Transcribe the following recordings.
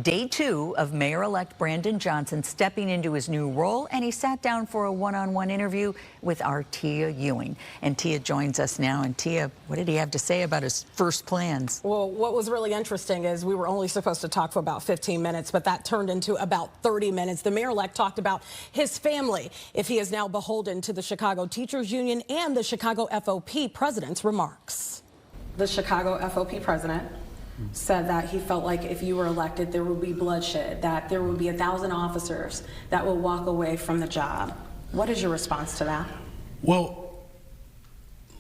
Day 2 of Mayor-elect Brandon Johnson stepping into his new role, and he sat down for a one-on-one interview with our Tia Ewing. And Tia joins us now. And Tia, what did he have to say about his first plans? Well, what was really interesting is we were only supposed to talk for about 15 minutes, but that turned into about 30 minutes. The mayor-elect talked about his family, if he is now beholden to the Chicago Teachers Union, and the Chicago FOP president's remarks. The Chicago FOP president said that he felt like if you were elected, there would be bloodshed, that there would be 1,000 officers that will walk away from the job. What is your response to that? Well,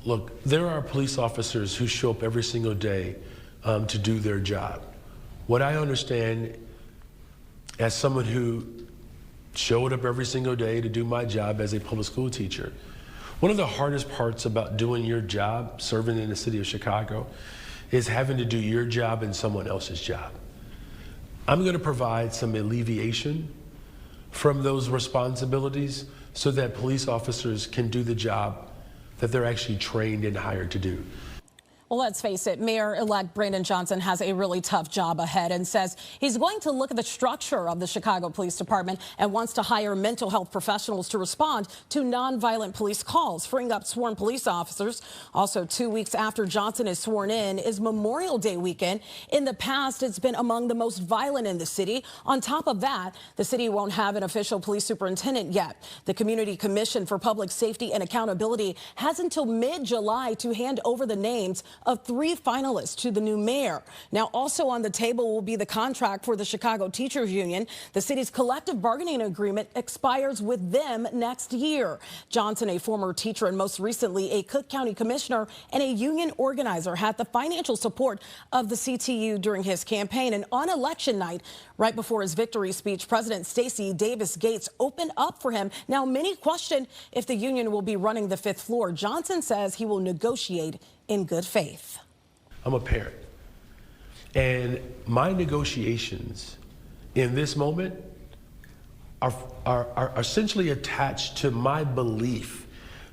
look, there are police officers who show up every single day to do their job. What I understand as someone who showed up every single day to do my job as a public school teacher, one of the hardest parts about doing your job, serving in the city of Chicago, is having to do your job and someone else's job. I'm going to provide some alleviation from those responsibilities so that police officers can do the job that they're actually trained and hired to do. Well, let's face it, Mayor-elect Brandon Johnson has a really tough job ahead and says he's going to look at the structure of the Chicago Police Department and wants to hire mental health professionals to respond to nonviolent police calls, freeing up sworn police officers. Also, 2 weeks after Johnson is sworn in is Memorial Day weekend. In the past, it's been among the most violent in the city. On top of that, the city won't have an official police superintendent yet. The Community Commission for Public Safety and Accountability has until mid-July to hand over the names of 3 finalists to the new mayor. Now, also on the table will be the contract for the Chicago Teachers Union. The city's collective bargaining agreement expires with them next year. Johnson, a former teacher and most recently a Cook County commissioner and a union organizer, had the financial support of the CTU during his campaign. And on election night, right before his victory speech, President Stacey Davis Gates opened up for him. Now, many question if the union will be running the 5th floor. Johnson says he will negotiate in good faith. I'm a parent, and my negotiations in this moment are essentially attached to my belief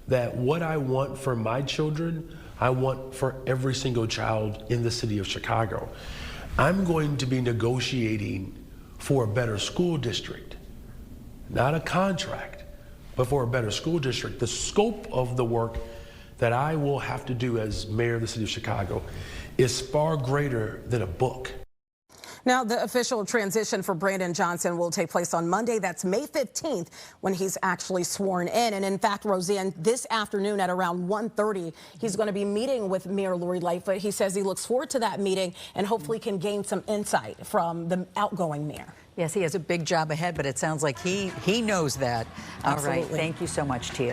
that what I want for my children, I want for every single child in the city of Chicago. I'm going to be negotiating for a better school district, not a contract, but for a better school district. The scope of the work that I will have to do as mayor of the city of Chicago is far greater than a book. Now, the official transition for Brandon Johnson will take place on Monday. That's May 15th when he's actually sworn in. And in fact, Roseanne, this afternoon at around 1:30, he's going to be meeting with Mayor Lori Lightfoot. He says he looks forward to that meeting and hopefully can gain some insight from the outgoing mayor. Yes, he has a big job ahead, but it sounds like he knows that. Absolutely. All right. Thank you so much, Tia.